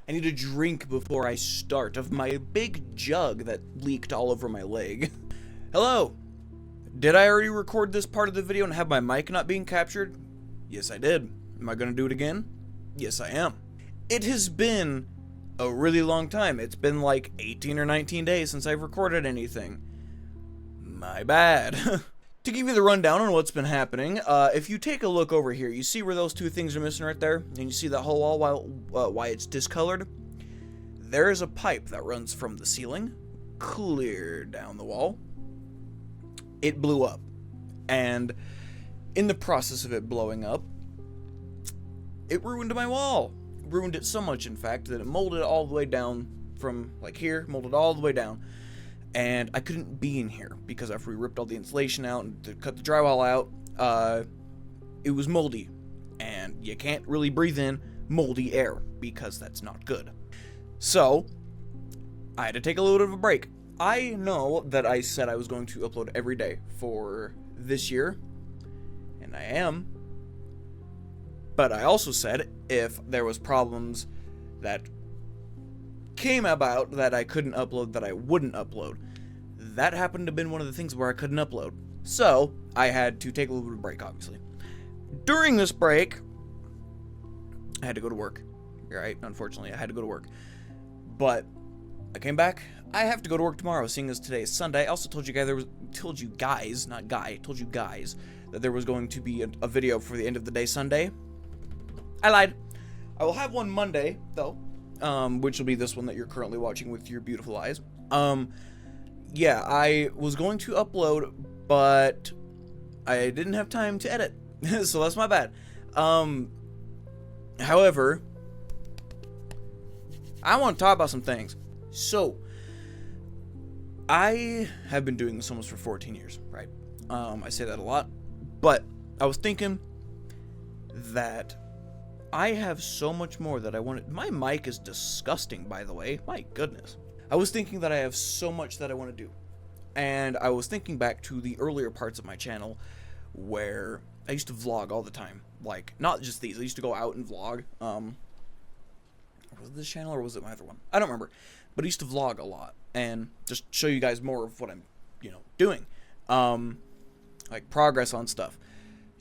I need a drink before I start of my big jug that leaked all over my leg. Hello! Did I already record this part of the video and have my mic not being captured? Yes, I did. Am I gonna do it again? Yes, I am. It has been a really long time. It's been like 18 or 19 days since I've recorded anything. My bad. To give you the rundown on what's been happening, if you take a look over here, you see where those two things are missing right there? And you see that whole wall why it's discolored? There is a pipe that runs from the ceiling, clear down the wall. It blew up. And in the process of it blowing up, it ruined my wall. Ruined it so much, in fact, that it molded all the way down from, like here, molded all the way down. And I couldn't be in here because after we ripped all the insulation out and to cut the drywall out, it was moldy. And you can't really breathe in moldy air because that's not good. So, I had to take a little bit of a break. I know that I said I was going to upload every day for this year, and I am. But I also said if there was problems that came about that I couldn't upload, that I wouldn't upload. That happened to have been one of the things where I couldn't upload. So, I had to take a little bit of a break, obviously. During this break, I had to go to work. Right? Unfortunately, I had to go to work. But I came back. I have to go to work tomorrow, seeing as today is Sunday. I also told you guys that there was going to be a video for the end of the day Sunday. I lied. I will have one Monday, though. Which will be this one that you're currently watching with your beautiful eyes. Yeah, I was going to upload, but I didn't have time to edit, so that's my bad. However, I want to talk about some things. So, I have been doing this almost for 14 years, right? I say that a lot, but I was thinking that I have so much more that I wanted. My mic is disgusting, by the way. My goodness. I was thinking that I have so much that I want to do. And I was thinking back to the earlier parts of my channel where I used to vlog all the time. Like, not just these. I used to go out and vlog. Was it this channel or was it my other one? I don't remember. But I used to vlog a lot. And just show you guys more of what I'm, doing. Like, progress on stuff.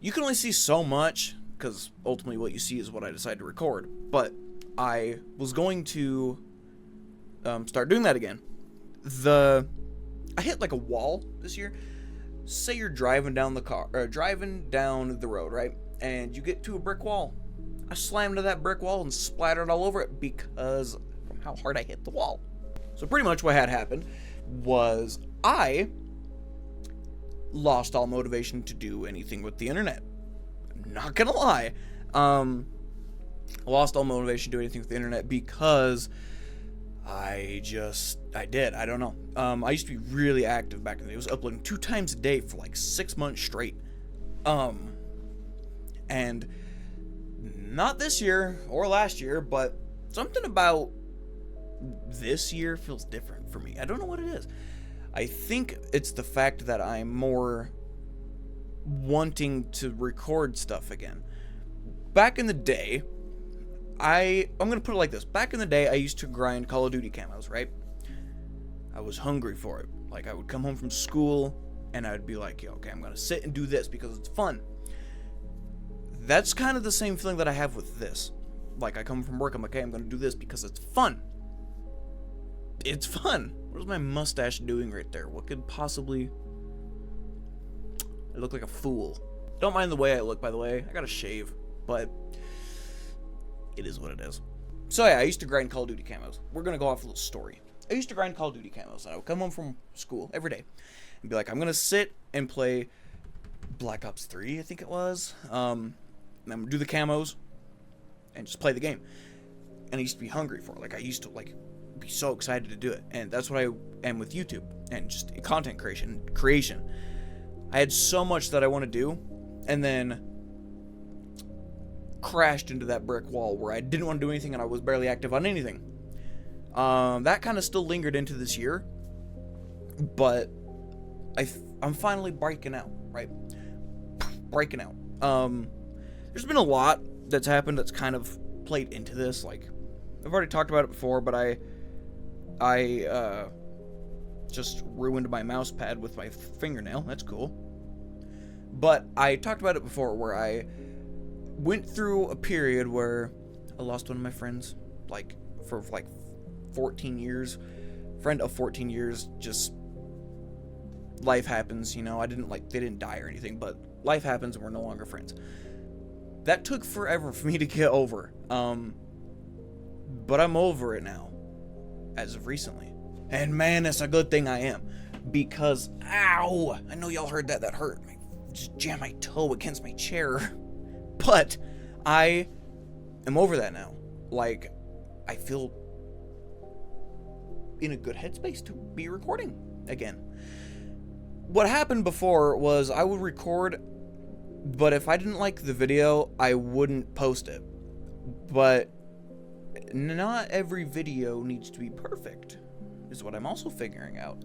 You can only see so much, because ultimately what you see is what I decide to record. But I was going to start doing that again. I hit like a wall this year. Say you're driving down the road, right? And you get to a brick wall. I slammed into that brick wall and splattered all over it because from how hard I hit the wall. So pretty much what had happened was I lost all motivation to do anything with the internet. Not gonna lie, lost all motivation to do anything with the internet because I don't know. I used to be really active back in the day. I was uploading 2 times a day for like 6 months straight. And not this year or last year, but something about this year feels different for me. I don't know what it is. I think it's the fact that I'm more wanting to record stuff again. Back in the day, I'm gonna put it like this. Back in the day, I used to grind Call of Duty camos, right? I was hungry for it. Like, I would come home from school, and I'd be like, okay, I'm gonna sit and do this because it's fun. That's kind of the same feeling that I have with this. Like, I come from work, I'm like, okay, I'm gonna do this because it's fun. It's fun. What is my mustache doing right there? What could possibly... I look like a fool. Don't mind the way I look, by the way. I gotta shave, but it is what it is. So yeah, I used to grind Call of Duty camos. We're gonna go off a little story. I used to grind Call of Duty camos, and I would come home from school every day and be like, I'm gonna sit and play Black Ops 3, I think it was. And I'm gonna do the camos and just play the game. And I used to be hungry for it. Like, I used to be so excited to do it. And that's what I am with YouTube and just content creation. I had so much that I want to do, and then crashed into that brick wall where I didn't want to do anything and I was barely active on anything. That kind of still lingered into this year, but I'm finally breaking out, right? Breaking out. There's been a lot that's happened that's kind of played into this, like I've already talked about it before, but I just ruined my mouse pad with my fingernail. That's cool. But I talked about it before, where I went through a period where I lost one of my friends, like, for, like, 14 years. Friend of 14 years, just life happens, you know. They didn't die or anything, but life happens and we're no longer friends. That took forever for me to get over. But I'm over it now, as of recently. And man, it's a good thing I am. Because, ow! I know y'all heard that. That hurt. I just jammed my toe against my chair. But I am over that now. Like, I feel in a good headspace to be recording again. What happened before was I would record, but if I didn't like the video, I wouldn't post it. But not every video needs to be perfect, is what I'm also figuring out.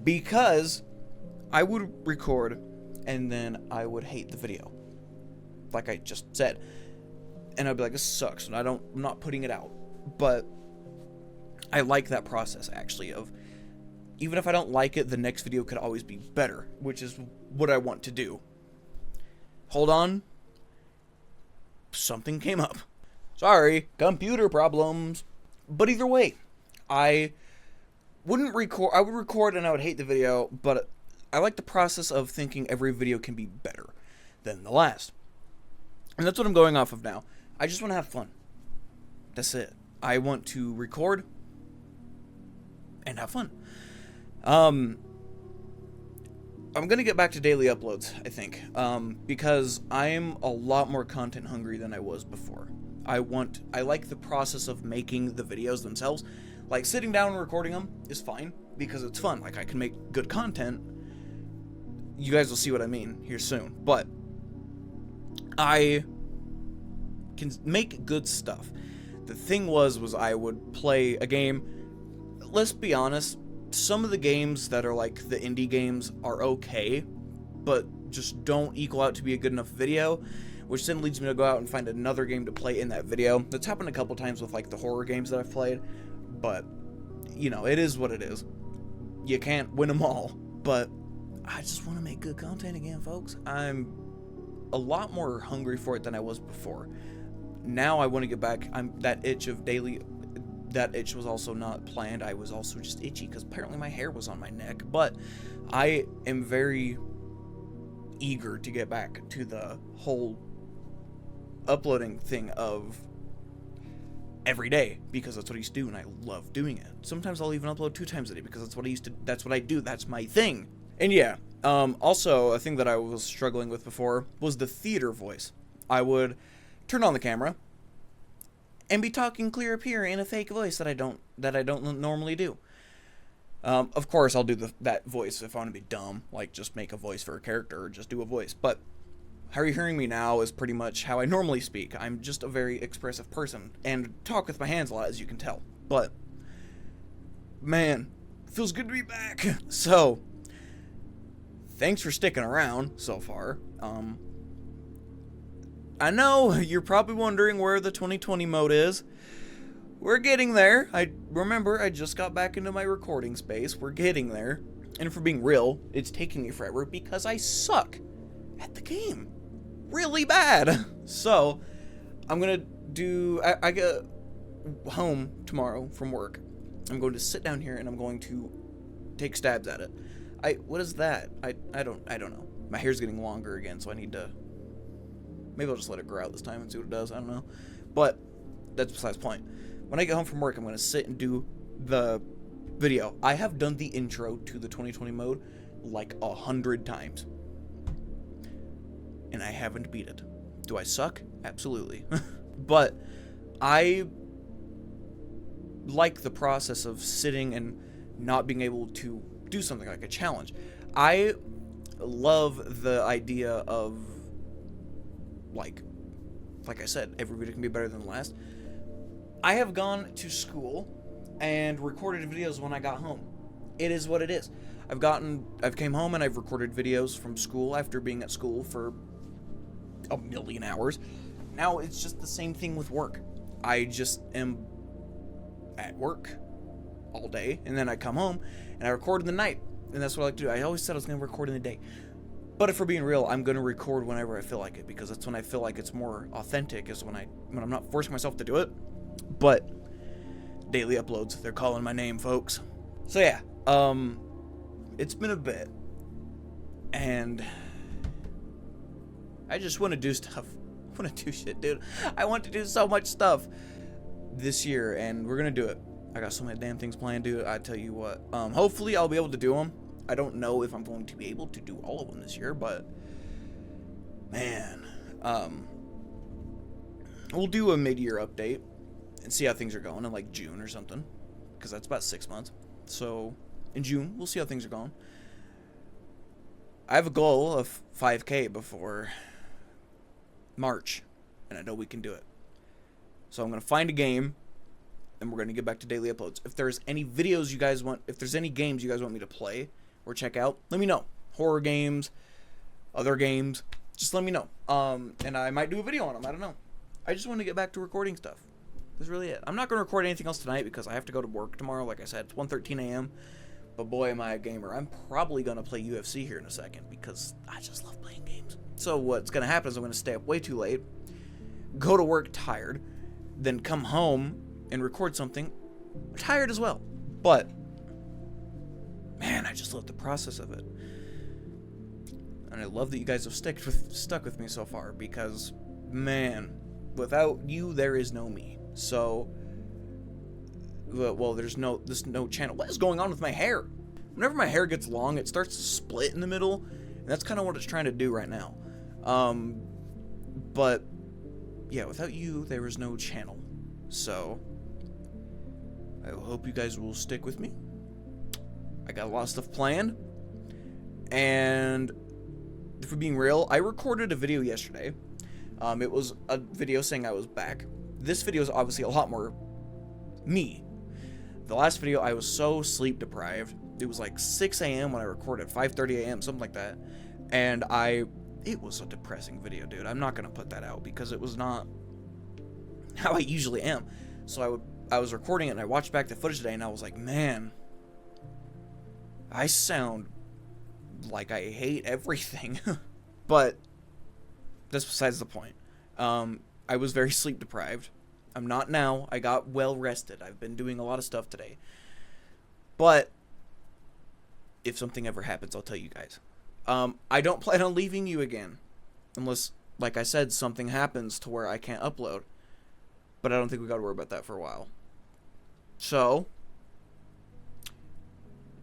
Because I would record, and then I would hate the video, like I just said. And I'd be like, this sucks, and I'm not putting it out. But I like that process, actually, of even if I don't like it, the next video could always be better, which is what I want to do. Hold on. Something came up. Sorry, computer problems. But either way, I wouldn't record. I would record and I would hate the video, but I like the process of thinking every video can be better than the last. And that's what I'm going off of now. I just want to have fun. That's it. I want to record and have fun. I'm gonna get back to daily uploads, I think, because I'm a lot more content hungry than I was before. I like the process of making the videos themselves. Like, sitting down and recording them is fine, because it's fun. Like, I can make good content. You guys will see what I mean here soon. But I can make good stuff. The thing was I would play a game. Let's be honest, some of the games that are like the indie games are okay, but just don't equal out to be a good enough video, which then leads me to go out and find another game to play in that video. That's happened a couple times with like the horror games that I've played, but you know, it is what it is. You can't win them all, but I just want to make good content again, folks. I'm a lot more hungry for it than I was before. Now I want to get back. That itch was also not planned. I was also just itchy because apparently my hair was on my neck. But I am very eager to get back to the whole uploading thing of every day, because that's what I used to do and I love doing it. Sometimes I'll even upload 2 times a day because that's what I do. That's my thing. And yeah, also a thing that I was struggling with before was the theater voice. I would turn on the camera and be talking clear up here in a fake voice that I don't normally do. Of course, I'll do that voice if I want to be dumb, like just make a voice for a character or just do a voice. But how you're hearing me now is pretty much how I normally speak. I'm just a very expressive person and talk with my hands a lot, as you can tell. But man, it feels good to be back. So thanks for sticking around so far. I know you're probably wondering where the 2020 mode is. We're getting there. Remember, I just got back into my recording space. We're getting there. And for being real, it's taking me forever because I suck at the game. Really bad. So, I'm gonna do... I get home tomorrow from work. I'm going to sit down here and I'm going to take stabs at it. What is that? I don't know. My hair's getting longer again, so I need to... Maybe I'll just let it grow out this time and see what it does. I don't know. But that's besides the point. When I get home from work, I'm going to sit and do the video. I have done the intro to the 2020 mode like 100 times. And I haven't beat it. Do I suck? Absolutely. But I like the process of sitting and not being able to do something like a challenge. I love the idea of, like I said, every video can be better than the last. I have gone to school and recorded videos when I got home. It is what it is. I've came home and I've recorded videos from school after being at school for a million hours. Now it's just the same thing with work. I just am at work all day, and then I come home and I record in the night, and that's what I like to do. I always said I was going to record in the day, but if we're being real, I'm going to record whenever I feel like it, because that's when I feel like it's more authentic, is when I'm not forcing myself to do it. But daily uploads, they're calling my name, folks. So yeah, it's been a bit, and I just want to do stuff. I want to do shit, dude. I want to do so much stuff this year, and we're gonna do it. I got so many damn things planned, dude. I tell you what. Hopefully I'll be able to do them. I don't know if I'm going to be able to do all of them this year, but man, we'll do a mid-year update and see how things are going in like June or something, because that's about 6 months. So in June, we'll see how things are going. I have a goal of 5K before March, and I know we can do it. So I'm going to find a game, and we're going to get back to daily uploads. If there's any videos you guys want, if there's any games you guys want me to play or check out, let me know. Horror games, other games, just let me know. And I might do a video on them. I don't know. I just want to get back to recording stuff. That's really it. I'm not going to record anything else tonight because I have to go to work tomorrow. Like I said, it's 1:13 a.m. But boy, am I a gamer. I'm probably going to play UFC here in a second because I just love playing games. So what's going to happen is I'm going to stay up way too late, go to work tired, then come home and record something tired as well. But man, I just love the process of it. And I love that you guys have stuck with me so far, because man, without you there is no me. So well, there's no channel. What is going on with my hair? Whenever my hair gets long, it starts to split in the middle, and that's kind of what it's trying to do right now. But yeah, without you there is no channel. So I hope you guys will stick with me. I got a lot of stuff planned, and if we're being real, I recorded a video yesterday. It was a video saying I was back. This video is obviously a lot more me. The last video, I was so sleep deprived. It was like 6 a.m. when I recorded, 5:30 a.m., something like that. And it was a depressing video, dude. I'm not going to put that out because it was not how I usually am. So I was recording it, and I watched back the footage today, and I was like, man, I sound like I hate everything. But that's besides the point. I was very sleep deprived. I'm not now. I got well rested. I've been doing a lot of stuff today. But if something ever happens, I'll tell you guys. I don't plan on leaving you again. Unless, like I said, something happens to where I can't upload. But I don't think we got to worry about that for a while. So,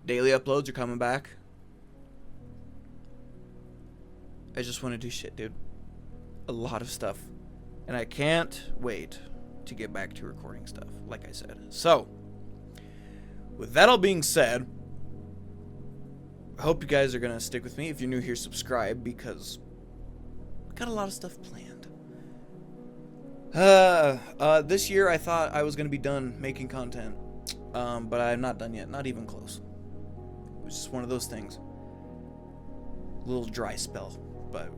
daily uploads are coming back. I just want to do shit, dude. A lot of stuff. And I can't wait to get back to recording stuff, like I said. So, with that all being said, I hope you guys are going to stick with me. If you're new here, subscribe, because I got a lot of stuff planned. This year I thought I was going to be done making content, but I'm not done yet. Not even close. It was just one of those things. A little dry spell. But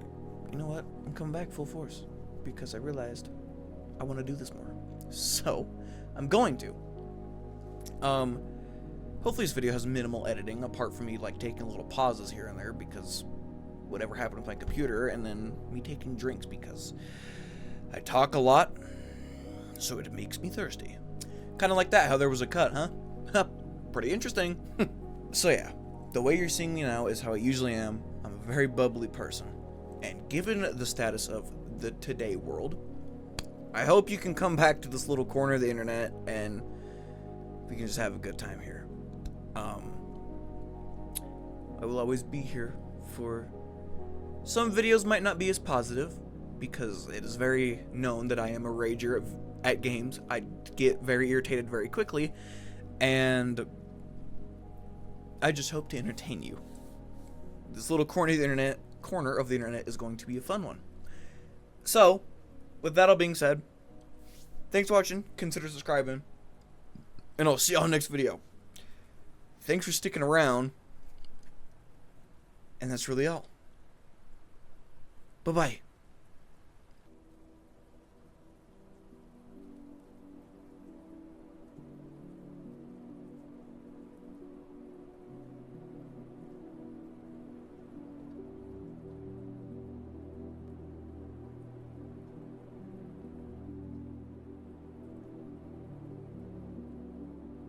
you know what? I'm coming back full force because I realized I want to do this more. So, I'm going to. Hopefully this video has minimal editing, apart from me like taking little pauses here and there because whatever happened with my computer, and then me taking drinks because I talk a lot, so it makes me thirsty. Kind of like that, how there was a cut, huh? Pretty interesting. So yeah, the way you're seeing me now is how I usually am. I'm a very bubbly person. And given the status of the today world, I hope you can come back to this little corner of the internet and we can just have a good time here. I will always be here for some videos. Might not be as positive because it is very known that I am a rager at games. I get very irritated very quickly, and I just hope to entertain you. This little corner of the internet is going to be a fun one. So, with that all being said, thanks for watching, consider subscribing, and I'll see y'all next video. Thanks for sticking around, and that's really all. Bye-bye.